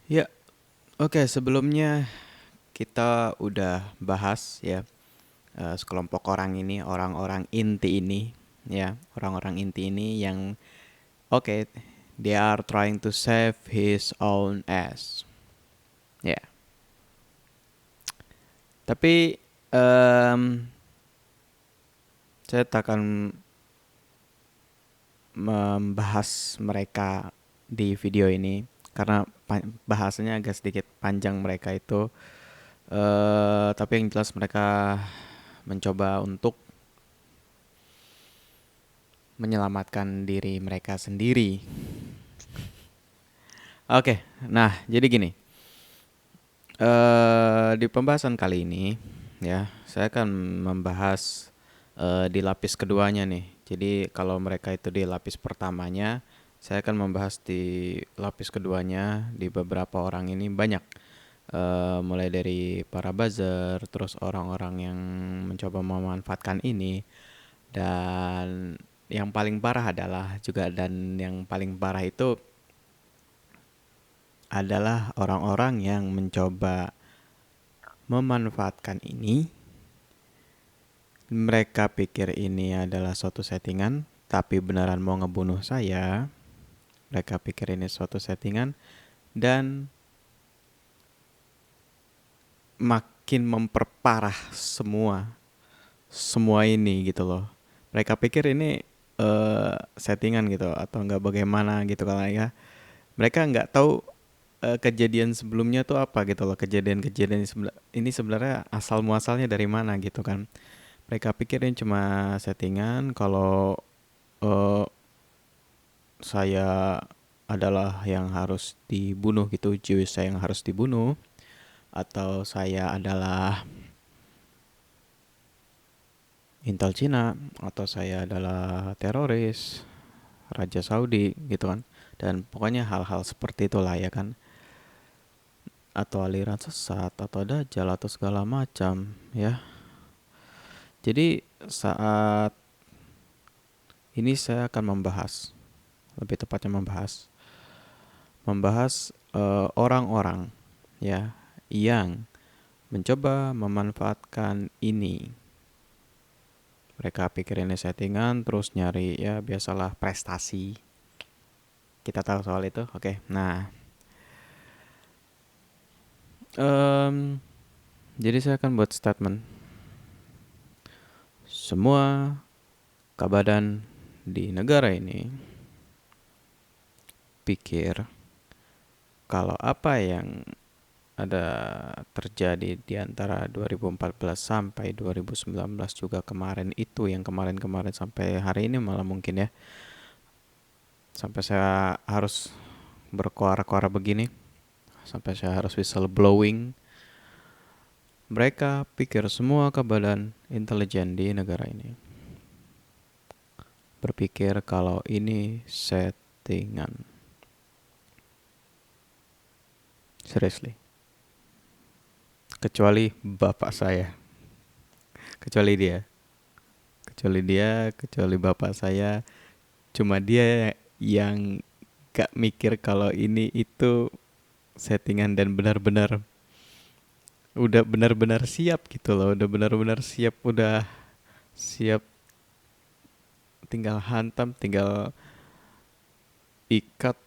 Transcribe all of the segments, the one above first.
Ya, oke. Sebelumnya kita udah bahas ya sekelompok orang ini, orang-orang inti ini, ya, orang-orang inti ini yang oke, they are trying to save his own ass. Ya, tapi em, saya tak akan membahas mereka di video ini karena bahasanya agak sedikit panjang mereka itu. Tapi yang jelas mereka mencoba untuk menyelamatkan diri mereka sendiri. Oke, nah jadi gini, di pembahasan kali ini ya saya akan membahas di lapis keduanya nih. Jadi kalau mereka itu di lapis pertamanya, saya akan membahas di lapis keduanya. Di beberapa orang ini banyak, mulai dari para buzzer, terus orang-orang yang mencoba memanfaatkan ini, dan yang paling parah adalah juga, dan yang paling parah itu adalah orang-orang yang mencoba memanfaatkan ini. Mereka pikir ini adalah suatu settingan, tapi beneran mau ngebunuh saya. Mereka pikir ini suatu settingan dan makin memperparah semua ini gitu loh. Mereka pikir ini settingan gitu atau enggak bagaimana gitu kan ya. Mereka nggak tahu kejadian sebelumnya tuh apa gitu loh. Kejadian-kejadian ini sebenarnya asal muasalnya dari mana gitu kan. Mereka pikir ini cuma settingan kalau eh, saya adalah yang harus dibunuh gitu, Jewish saya yang harus dibunuh, atau saya adalah Intel Cina, atau saya adalah teroris, Raja Saudi gitu kan. Dan pokoknya hal-hal seperti itulah ya kan. Atau aliran sesat, atau dajjal, atau segala macam ya. Jadi saat ini saya akan membahas, lebih tepatnya membahas orang-orang ya yang mencoba memanfaatkan ini. Mereka pikir ini settingan, terus nyari ya biasalah prestasi. Kita tahu soal itu, oke. Nah, em, jadi saya akan buat statement. Semua kabadan di negara ini pikir kalau apa yang ada terjadi di antara 2014 sampai 2019 juga kemarin itu, yang kemarin-kemarin sampai hari ini malah mungkin ya, sampai saya harus berkoar-koar begini, sampai saya harus whistleblowing. Mereka pikir semua kebadan intelijen di negara ini berpikir kalau ini settingan. Seriously. Kecuali bapak saya. Kecuali dia. Kecuali bapak saya. Cuma dia yang gak mikir kalau ini itu settingan dan benar-benar udah benar-benar siap gitu loh, udah benar-benar siap, udah siap, tinggal hantam, tinggal ikat,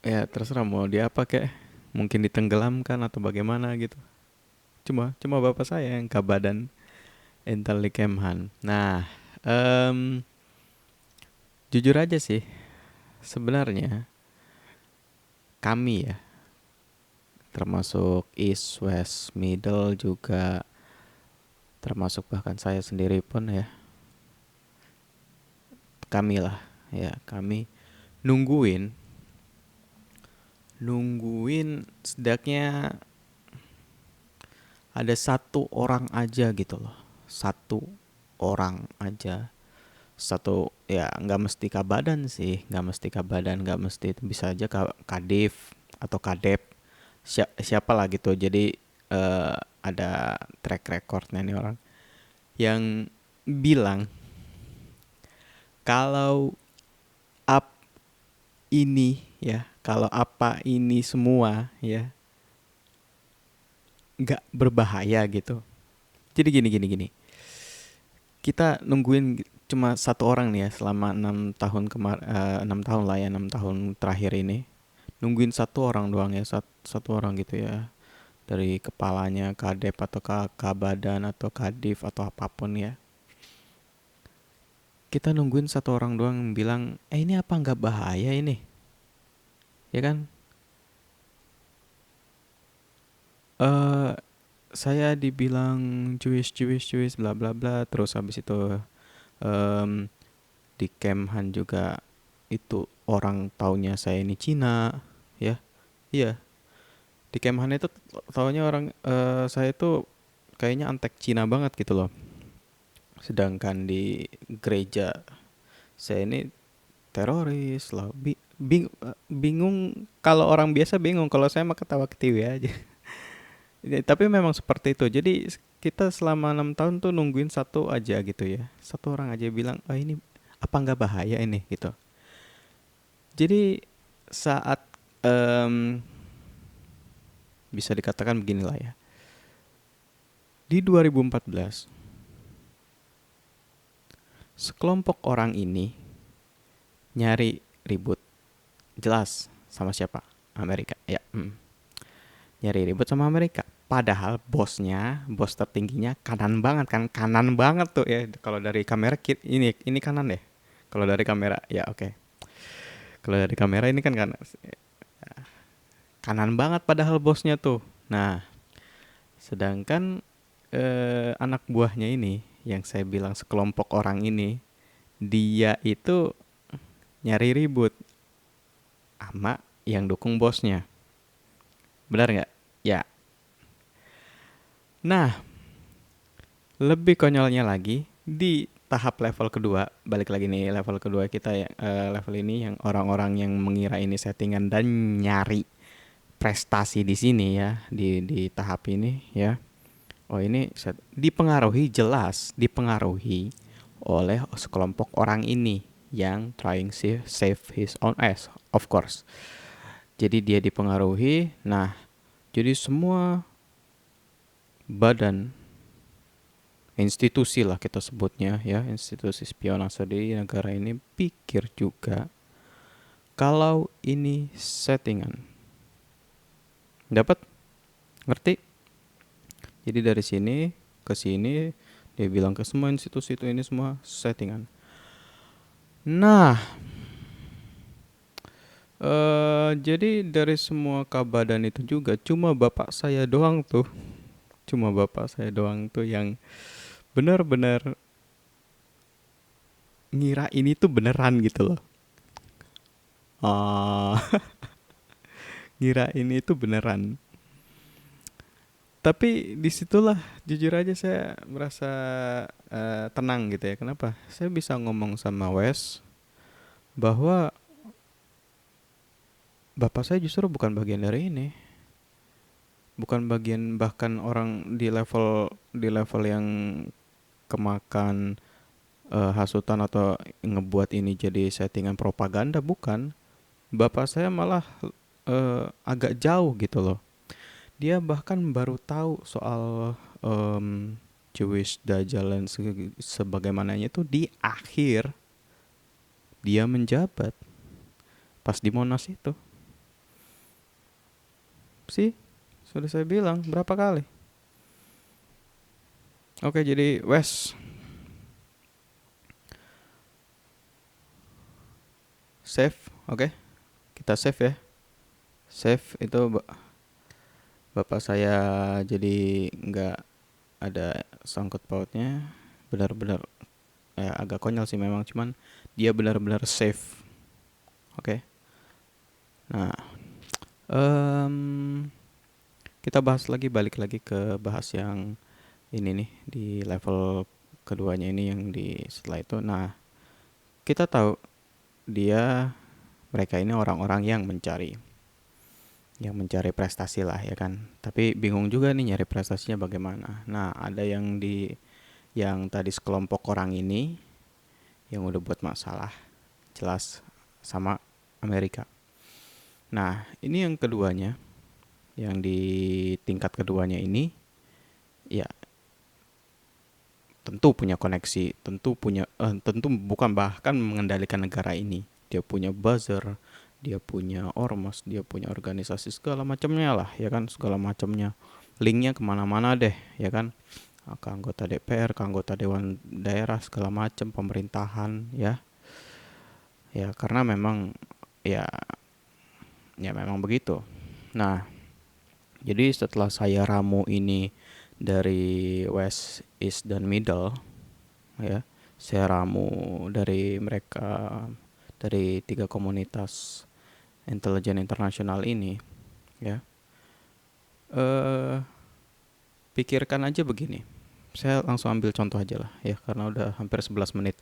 ya terserah mau dia apa kek, mungkin ditenggelamkan atau bagaimana gitu. Cuma bapak saya yang kabadan Intel di Kemhan. Nah, em, jujur aja sih, sebenarnya kami ya, termasuk East, West, Middle juga, termasuk bahkan saya sendiri pun ya, kami lah ya, kami nungguin nungguin setidaknya ada satu orang aja gitu loh, satu orang aja, satu ya, nggak mesti kabadan sih, nggak mesti, itu bisa aja kadif atau kadep, siapa lah gitu. Jadi ada track recordnya nih orang yang bilang kalau up ini ya, kalau apa ini semua ya nggak berbahaya gitu. Jadi gini gini gini. Kita nungguin cuma satu orang nih ya selama 6 tahun lah ya, 6 tahun terakhir ini nungguin satu orang doang ya, satu orang gitu ya, dari kepalanya kadep atau kabadan atau kadif atau apapun ya. Kita nungguin satu orang doang yang bilang, ini apa nggak bahaya ini, ya kan? eh saya dibilang Jewish Jewish Jewish bla bla bla, terus habis itu em, di Kemhan juga itu orang taunya saya ini Cina, ya. Iya, di Kemhan itu taunya orang saya itu kayaknya antek Cina banget gitu loh. Sedangkan di gereja saya ini teroris lah. Bingung, kalau orang biasa bingung, kalau saya mah ketawa ketiwi aja. Ya, tapi memang seperti itu. Jadi kita selama 6 tahun tuh nungguin satu aja gitu ya. Satu orang aja bilang, ini apa nggak bahaya ini gitu. Jadi saat em, bisa dikatakan beginilah ya. Di 2014, sekelompok orang ini nyari ribut. Jelas sama siapa? Amerika. Ya, nyari ribut sama Amerika. Padahal bos tertingginya kanan banget kan, kanan banget tuh ya. Kalau dari kamera ini kanan deh. Kalau dari kamera, ya oke. Kalau dari kamera ini kan kanan, kanan banget padahal bosnya tuh. Nah, sedangkan anak buahnya ini, yang saya bilang sekelompok orang ini, dia itu nyari ribut sama yang dukung bosnya. Benar nggak? Ya. Nah, lebih konyolnya lagi di tahap level kedua, balik lagi nih level kedua kita ya, level ini yang orang-orang yang mengira ini settingan dan nyari prestasi di sini ya, di tahap ini ya. Oh ini dipengaruhi, jelas dipengaruhi oleh sekelompok orang ini yang trying to save his own ass, of course. Jadi dia dipengaruhi. Nah, jadi semua badan, institusi lah kita sebutnya ya, institusi spionase di negara ini pikir juga kalau ini settingan. Dapat? Ngerti? Jadi dari sini ke sini dia bilang ke semua institusi itu ini semua settingan. Nah, jadi dari semua kabadan itu juga cuma bapak saya doang tuh, cuma bapak saya doang tuh yang benar-benar ngira ini tuh beneran gitu loh. Ah, ngira ini tuh beneran. Tapi disitulah jujur aja saya merasa tenang gitu ya. Kenapa? Saya bisa ngomong sama Wes bahwa bapak saya justru bukan bagian dari ini, bukan bagian, bahkan orang di level yang kemakan hasutan atau ngebuat ini jadi settingan propaganda, bukan. Bapak saya malah agak jauh gitu loh. Dia bahkan baru tahu soal Jewish Dajjal dan sebagaimananya itu di akhir dia menjabat, pas di Monas itu. Sih, sudah saya bilang berapa kali. Oke, jadi Wes, save, oke, kita save ya. Save itu bapak saya jadi nggak ada sangkut pautnya. Benar-benar agak konyol sih memang, cuman dia benar-benar safe. Oke. Nah, em, kita bahas lagi, balik lagi ke bahas yang ini nih di level keduanya ini yang di setelah itu. Nah, kita tahu dia, mereka ini orang-orang yang mencari prestasi lah ya kan. Tapi bingung juga nih nyari prestasinya bagaimana. Nah, ada yang tadi sekelompok orang ini yang udah buat masalah jelas sama Amerika. Nah, ini yang keduanya, yang di tingkat keduanya ini, ya tentu punya koneksi, tentu bukan bahkan mengendalikan negara ini. Dia punya buzzer, dia punya ormas, dia punya organisasi segala macamnya lah, ya kan, segala macamnya. Linknya kemana-mana deh, ya kan, ke anggota DPR, ke anggota Dewan Daerah, segala macam, pemerintahan, ya. Ya karena memang ya ya memang begitu. Nah, jadi setelah saya ramu ini dari West, East, dan Middle, ya, saya ramu dari mereka, dari tiga komunitas intelijen internasional ini, ya. Eh, Pikirkan aja begini. Saya langsung ambil contoh aja lah, ya, karena udah hampir 11 menit.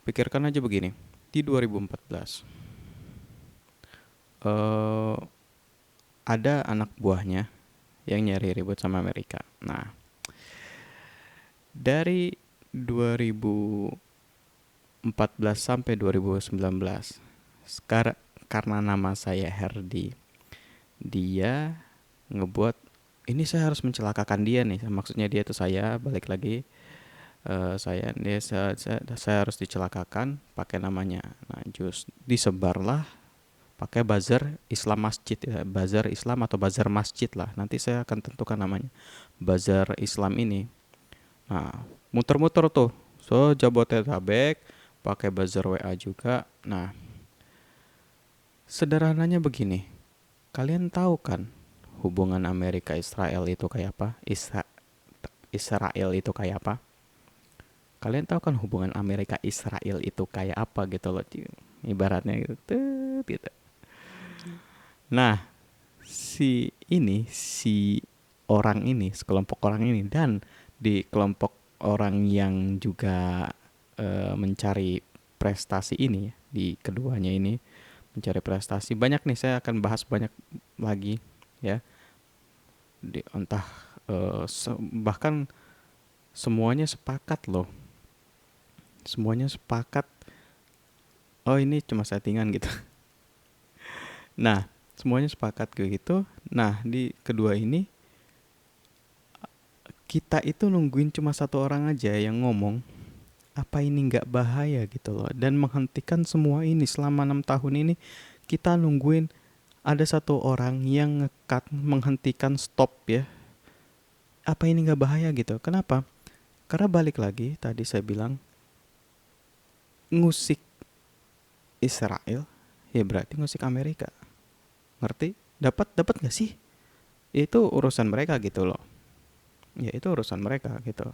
Pikirkan aja begini. Di 2014, eh ada anak buahnya yang nyari ribut sama Amerika. Nah, dari 2014 sampai 2019, sekarang karena nama saya Herdi, dia ngebuat ini, saya harus mencelakakan dia nih. Maksudnya dia itu saya, balik lagi, saya harus dicelakakan pakai namanya. Nah, disebarlah pakai buzzer Islam Masjid, ya, buzzer Islam atau buzzer masjid lah. Nanti saya akan tentukan namanya. Buzzer Islam ini. Nah, muter-muter tuh. So, Jabodetabek pakai buzzer WA juga. Nah, sederhananya begini. Kalian tahu kan hubungan Amerika Israel itu kayak apa? Israel itu kayak apa? Kalian tahu kan hubungan Amerika Israel itu kayak apa gitu loh. Ibaratnya gitu. Gitu. Nah, si orang ini, sekelompok orang ini, dan di kelompok orang yang juga mencari prestasi ini, di keduanya ini mencari prestasi banyak nih, saya akan bahas banyak lagi, ya. Entah bahkan semuanya sepakat loh, semuanya sepakat, oh ini cuma settingan gitu. Nah, semuanya sepakat kayak gitu. Nah, di kedua ini kita itu nungguin cuma satu orang aja yang ngomong, apa ini nggak bahaya gitu loh, dan menghentikan semua ini selama 6 tahun ini. Kita nungguin ada satu orang yang ngekat, menghentikan, stop, ya. Apa ini nggak bahaya gitu? Kenapa? Karena balik lagi tadi saya bilang, ngusik Israel ya berarti ngusik Amerika. Ngerti? Dapat nggak sih? Itu urusan mereka gitu loh. Ya itu urusan mereka gitu.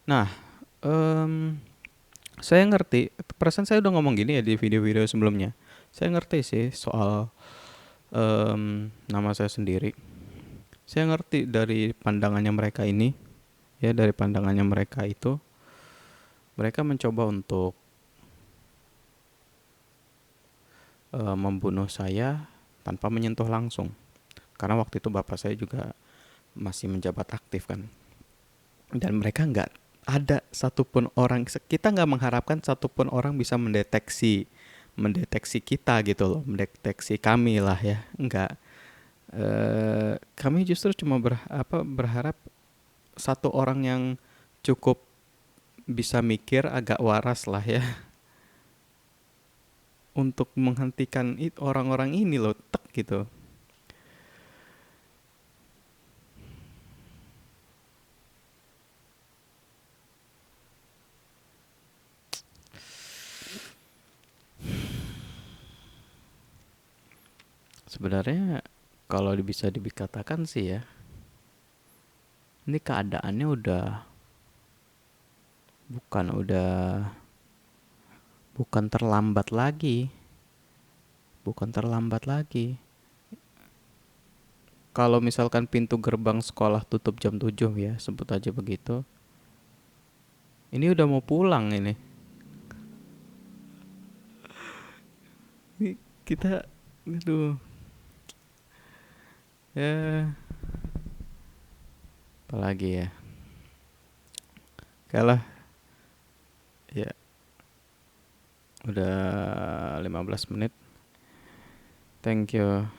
Nah, em, saya ngerti. Perasaan saya udah ngomong gini ya di video-video sebelumnya. Saya ngerti sih soal nama saya sendiri. Saya ngerti dari pandangannya mereka ini, ya, dari pandangannya mereka itu, mereka mencoba untuk membunuh saya tanpa menyentuh langsung. Karena waktu itu bapak saya juga masih menjabat aktif kan. Dan mereka nggak ada satupun orang, kita nggak mengharapkan satupun orang bisa mendeteksi kita gitu loh, mendeteksi kami lah, ya, nggak. Kami justru cuma berharap satu orang yang cukup bisa mikir, agak waras lah, ya, untuk menghentikan orang-orang ini loh, tek gitu. Sebenarnya kalau bisa dikatakan sih, ya, ini keadaannya udah bukan terlambat lagi, bukan terlambat lagi. Kalau misalkan pintu gerbang sekolah tutup jam 7, ya, sebut aja begitu. Ini udah mau pulang ini. Ini kita, aduh, ya, apalagi ya. Kalah, ya, udah 15 menit. Thank you.